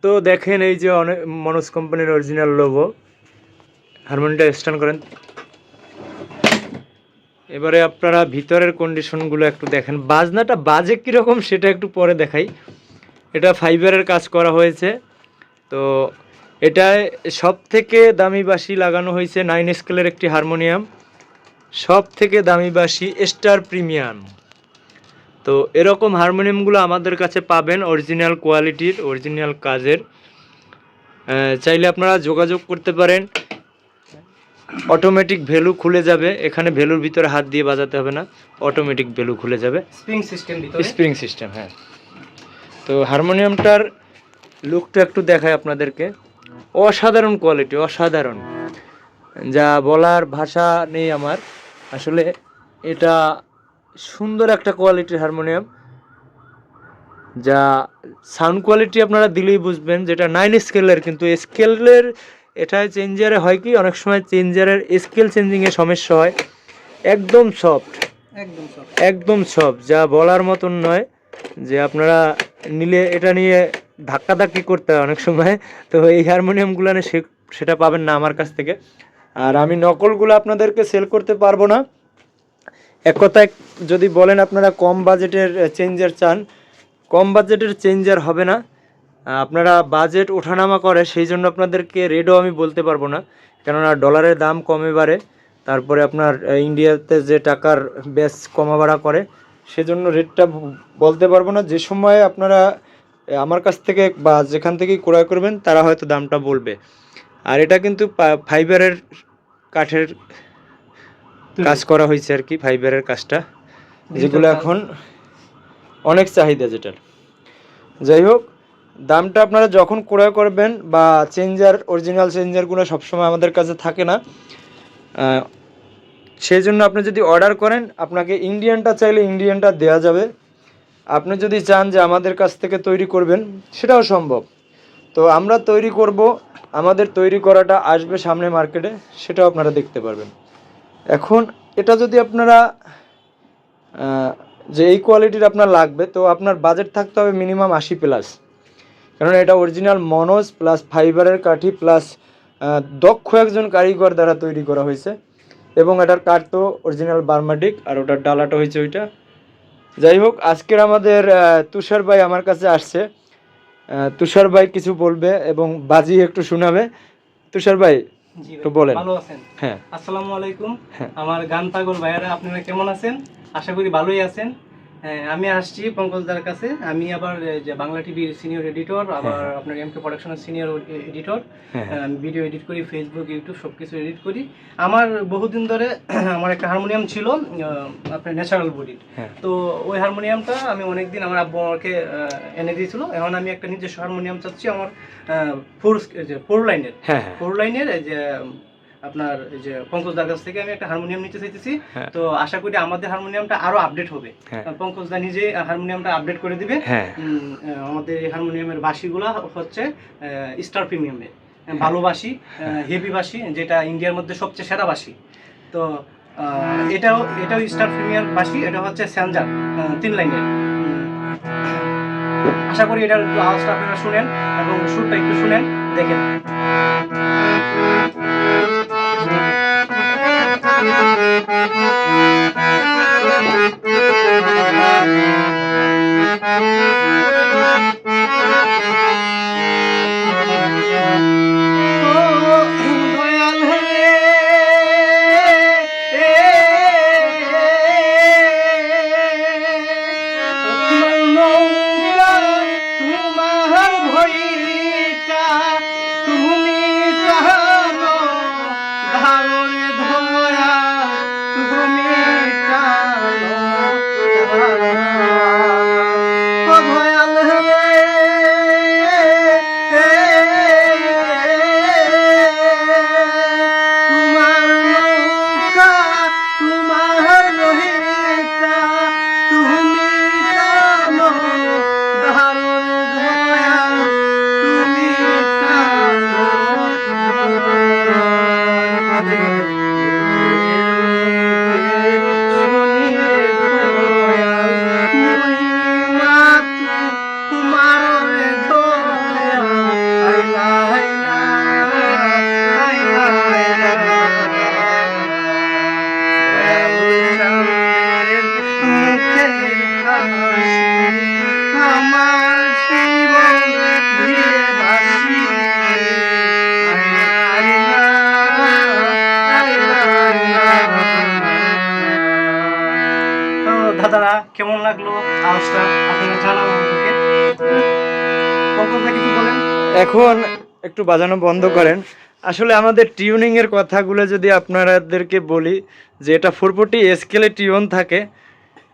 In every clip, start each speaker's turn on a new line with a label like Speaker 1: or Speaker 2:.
Speaker 1: তো দেখেন এই যে অনেক মনোজ কোম্পানির অরিজিনাল লোগো। হারমোনিয়ামটা স্টার্ট করেন। এবারে আপনারা ভিতরের কন্ডিশনগুলো একটু দেখেন, বাজনাটা বাজে কীরকম সেটা একটু পরে দেখাই। এটা ফাইবারের কাজ করা হয়েছে। তো এটায় সব থেকে দামি বাঁশি লাগানো হয়েছে 9 স্কেলের একটি হারমোনিয়াম, সব থেকে দামি বাঁশি স্টার প্রিমিয়াম। তো এরকম হারমোনিয়ামগুলো আমাদের কাছে পাবেন অরিজিনাল কোয়ালিটির, অরিজিনাল কাজের। চাইলে আপনারা যোগাযোগ করতে পারেন। অটোমেটিক ভ্যালু খুলে যাবে, এখানে ভ্যালুর ভিতরে হাত দিয়ে বাজাতে হবে না, অটোমেটিক ভ্যালু খুলে যাবে।
Speaker 2: স্প্রিং সিস্টেম ভিতরে,
Speaker 1: স্প্রিং সিস্টেম, হ্যাঁ। তো হারমোনিয়ামটার লুকটা একটু দেখাই আপনাদেরকে। অসাধারণ কোয়ালিটি, অসাধারণ, যা বলার ভাষা নেই আমার। আসলে এটা সুন্দর একটা কোয়ালিটির হারমোনিয়াম, যা সাউন্ড কোয়ালিটি আপনারা দিলেই বুঝবেন যেটা 9 স্কেলের। কিন্তু স্কেলের এটা চেঞ্জারে হয় কি, অনেক সময় চেঞ্জারের স্কেল চেঞ্জিংয়ে সমস্যা হয়। একদম সফট, একদম সফট, যা বলার মতন নয়। যে আপনারা নিলে এটা নিয়ে ধাক্কাধাক্কি করতে হয় অনেক সময়। তো এই হারমোনিয়ামগুলো সেটা পাবেন না আমার কাছ থেকে। আর আমি নকলগুলো আপনাদেরকে সেল করতে পারবো না। এক কথায় যদি বলেন আপনারা কম বাজেটের চেঞ্জার চান, কম বাজেটের চেঞ্জার হবে না। আপনারা বাজেট ওঠানামা করে, সেই জন্য আপনাদেরকে রেটও আমি বলতে পারবো না, কেননা ডলারের দাম কমে বাড়ে, তারপরে আপনার ইন্ডিয়াতে যে টাকার বেশ কমা বাড়া করে, সেজন্য রেটটা বলতে পারবো না। যে সময়ে আপনারা আমার কাছ থেকে বা যেখান থেকেই ক্রয় করবেন তারা হয়তো দামটা বলবে। আর এটা কিন্তু ফাইবারের কাঠের কাজ করা হয়েছে আর কি, ফাইবারের কাজটা, যেগুলো এখন অনেক চাহিদা যেটার। যাই হোক, দামটা আপনারা যখন ক্রয় করবেন, বা চেঞ্জার, অরিজিনাল চেঞ্জারগুলো সবসময় আমাদের কাছে থাকে না, সেই জন্য আপনি যদি অর্ডার করেন, আপনাকে ইন্ডিয়ানটা চাইলে ইন্ডিয়ানটা দেওয়া যাবে। আপনি যদি চান যে আমাদের কাছ থেকে তৈরি করবেন, সেটাও সম্ভব। তো আমরা তৈরি করব, আমাদের তৈরি করাটা আসবে সামনে মার্কেটে, সেটাও আপনারা দেখতে পারবেন। এখন এটা যদি আপনারা যে এই কোয়ালিটির আপনার লাগবে, তো আপনার বাজেট থাকতে হবে মিনিমাম 80+। কারণ এটা অরিজিনাল মনোজ প্লাস ফাইবারের কাঠি প্লাস দক্ষ একজন কারিগর দ্বারা তৈরি করা হয়েছে। এবং এটার কাঠ তো অরিজিনাল বার্মাটিক, আর ওটার ডালাটা হয়েছে ওইটা। যাই হোক, আজকের আমাদের তুষার ভাই আমার কাছে আসছে। তুষার ভাই কিছু বলবে এবং বাজি একটু শোনাবে। তুষার ভাই একটু বলেন।
Speaker 2: ভালো আছেন?
Speaker 1: হ্যাঁ,
Speaker 2: আসসালামু আলাইকুম। আমার গান পাগল ভাইয়ারা, আপনারা কেমন আছেন? আশা করি ভালোই আছেন। আমি আসছি পঙ্কজদার কাছে। আমি আবার যে বাংলা টিভির সিনিয়র এডিটর, আবার আপনার এমকে প্রোডাকশনের সিনিয়র এডিটর। আমি ভিডিও এডিট করি, ফেসবুক, ইউটিউব সব কিছু এডিট করি। আমার বহুদিন ধরে আমার একটা হারমোনিয়াম ছিল, আপনার ন্যাচারাল বডির। তো ওই হারমোনিয়ামটা আমি অনেকদিন আমার আব্বু আমাকে এনে দিয়েছিল। এখন আমি একটা নিজস্ব হারমোনিয়াম চাচ্ছি, আমার ফোর লাইনের যে আপনার যে পঙ্কজদার কাছ থেকে আমি একটা হারমোনিয়াম নিতে চাইতেছি। তো আশা করি আমাদের হারমোনিয়ামটা আরো আপডেট হবে। পঙ্কজদা নিজে হারমোনিয়ামটা আপডেট করে দিবে। আমাদের এই হারমোনিয়ামের বাঁশিগুলা হচ্ছে স্টার প্রিমিয়ামের ভালো বাঁশি, হেভি বাঁশি, যেটা ইন্ডিয়ার মধ্যে সবচেয়ে সেরা বাঁশি। তো এটাও স্টার প্রিমিয়াম বাঁশি। এটা হচ্ছে স্যানজার 3 লাইনের। আশা করি এটার একটু আওয়াজটা আপনারা শুনেন এবং সুরটা একটু শুনেন, দেখেন। তুমি কেমন লাগলো আওয়াজটা আপনারা জানাবেন আমাদেরকে। পঙ্কজ ভাই কিছু বলেন।
Speaker 1: এখন একটু বাজানো বন্ধ করেন। আসলে আমাদের টিউনিং এর কথাগুলো যদি আপনাদেরকে বলি, যে এটা 440 স্কেলে টিউন থাকে,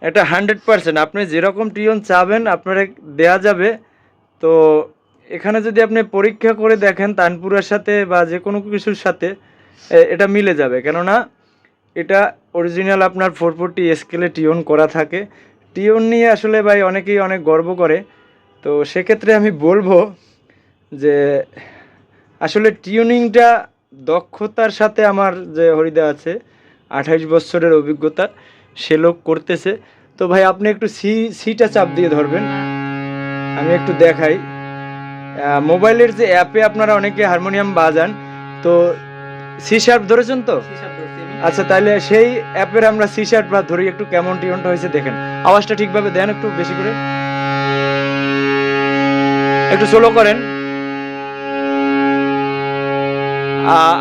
Speaker 1: এটা 100%। আপনি যেরকম টিউন চাবেন আপনারা দেয়া যাবে। তো এখানে যদি আপনি পরীক্ষা করে দেখেন তানপুরার সাথে বা যে কোনো কিছুর সাথে এটা মিলে যাবে, কেননা এটা অরিজিনাল আপনার 440 স্কেলে টিউন করা থাকে। টিউন নিয়ে আসলে ভাই অনেকেই অনেক গর্ব করে। তো সেক্ষেত্রে আমি বলবো যে আসলে টিউনিংটা দক্ষতার সাথে আমার যে হরিদা আছে 28 বছরের অভিজ্ঞতা, সে লোক করতেছে। তো ভাই আপনি একটু সিটা চাপ দিয়ে ধরবেন, আমি একটু দেখাই। মোবাইলের যে অ্যাপে আপনারা অনেকে হারমোনিয়াম বাজান, তো সি শার্প ধরেছেন তো? আচ্ছা, তাহলে সেই অ্যাপের আমরা সি শার্প ধরি, একটু কেমন টিউনটা হয়েছে দেখেন। আওয়াজটা ঠিকভাবে দেন, একটু বেশি করে, একটু স্লো করেন।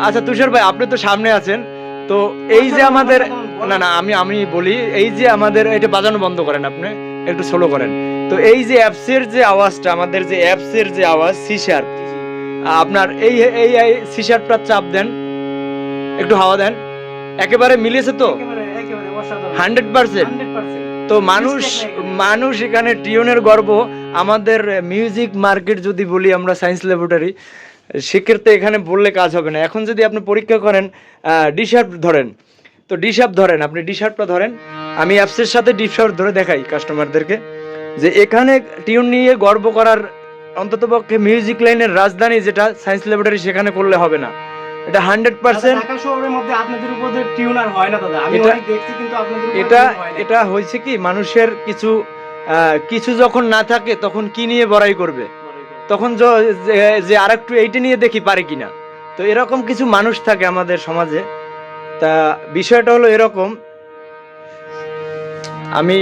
Speaker 1: আচ্ছা তুষার ভাই, আপনি তো সামনে আছেন, তো এই যে আমাদের, না না আমি বলি, এই যে আমাদের এটা বাজানো বন্ধ করেন, আপনি একটু স্লো করেন। তো এই যে অ্যাপসের যে আওয়াজটা, আমাদের যে অ্যাপসের যে আওয়াজ সি শার্প, আপনার এই এই সি শার্পটা চাপ দেন, একটু হাওয়া দেন, একেবারে মিলেছে তো 100%। তো মানুষ এখানে টিউনের গর্ব। আমাদের মিউজিক মার্কেট যদি বলি আমরা, সায়েন্স ল্যাবরেটরি, সেক্ষেত্রে এখানে বললে কাজ হবে না। এখন যদি আপনি পরীক্ষা করেন, ডি শার্প ধরেন, তো ডি শার্প ধরেন, আপনি ডি শার্পটা ধরেন, আমি অ্যাপসের সাথে ডি শার্প ধরে দেখাই কাস্টমারদেরকে, যে এখানে টিউন নিয়ে গর্ব করার, অন্ততপক্ষে মিউজিক লাইনের রাজধানী যেটা সায়েন্স ল্যাবরেটরি, সেখানে করলে হবে না। এটা 100%।
Speaker 2: ঢাকা শহরের মধ্যে আপনাদের উপরে টিউনার হয় না দাদা, আমি অনেক দেখছি, কিন্তু আপনাদের উপরে
Speaker 1: এটা হয়েছে কি, মানুষের কিছু যখন না থাকে তখন কি নিয়ে বড়াই করবে, তখন যে আরেকটু এইটা নিয়ে দেখি পারে কিনা। তো এরকম কিছু মানুষ থাকে আমাদের সমাজে। তা বিষয়টা হলো এরকম, আমি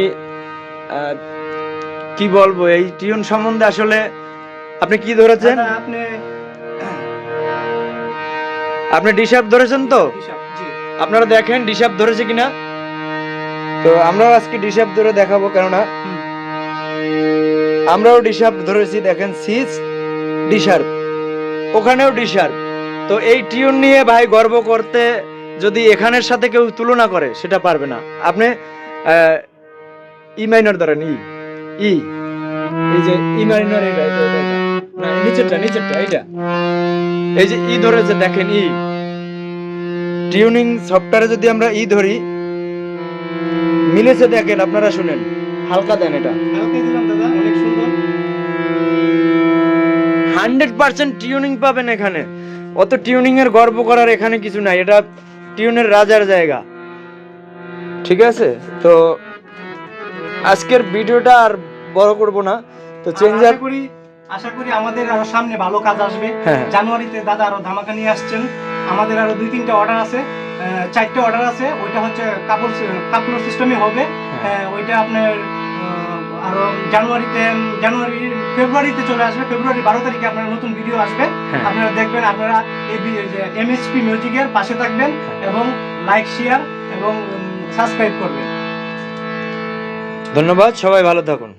Speaker 1: কি বলবো এই টিউন সম্বন্ধে। আসলে আপনি কি ধরেছেন? আপনি ডি শার্প ধরেছেন তো? আপনারা দেখেন ডি শার্প ধরেছে কিনা। তো আমরাও আজকে ডি শার্প ধরে দেখাবো, কেননা আমরাও ডি শার্প ধরেছি। দেখেন সিস ডি শার্প, ওখানেও ডি শার্প। তো এই টিউন নিয়ে ভাই গর্ব করতে যদি এখানের সাথে কেউ তুলনা করে, সেটা পারবে না। আপনি ই মাইনর ধরেন, এই যে ই মাইনর, এটা না, নিচেরটা এইটা, এই যে ই ধরেছে, দেখেন ই। টিউনিং সফটওয়্যারে যদি আমরা ই ধরি, মিলেছে দেখেন, আপনারা শুনেন, হালকা দেন, এটা
Speaker 2: হালকা দিলাম দাদা, অনেক সুন্দর।
Speaker 1: 100% টিউনিং পাবেন এখানে। অত টিউনিং এর গর্ব করার এখানে কিছু নাই, এটা টিউনের রাজার জায়গা। ঠিক আছে, তো আজকের ভিডিওটা আর বড় করব না। তো
Speaker 2: আশা করি আমাদের আরো সামনে ভালো কাজ আসবে। জানুয়ারিতে দাদা আরো ধামাকা নিয়ে আসছেন। আমাদের আরো 2-3টা অর্ডার আছে, 4টা অর্ডার আছে। ওইটা হচ্ছে কাপড় সিস্টেমে হবে। ওইটা আপনার আরো ফেব্রুয়ারিতে চলে আসবে। ফেব্রুয়ারি 12 তারিখে আপনার নতুন ভিডিও আসবে, আপনারা দেখবেন। আপনারা এই এমএসপি মিউজিকের পাশে থাকবেন এবং লাইক, শেয়ার এবং সাবস্ক্রাইব করবেন।
Speaker 1: ধন্যবাদ, সবাই ভালো থাকুন।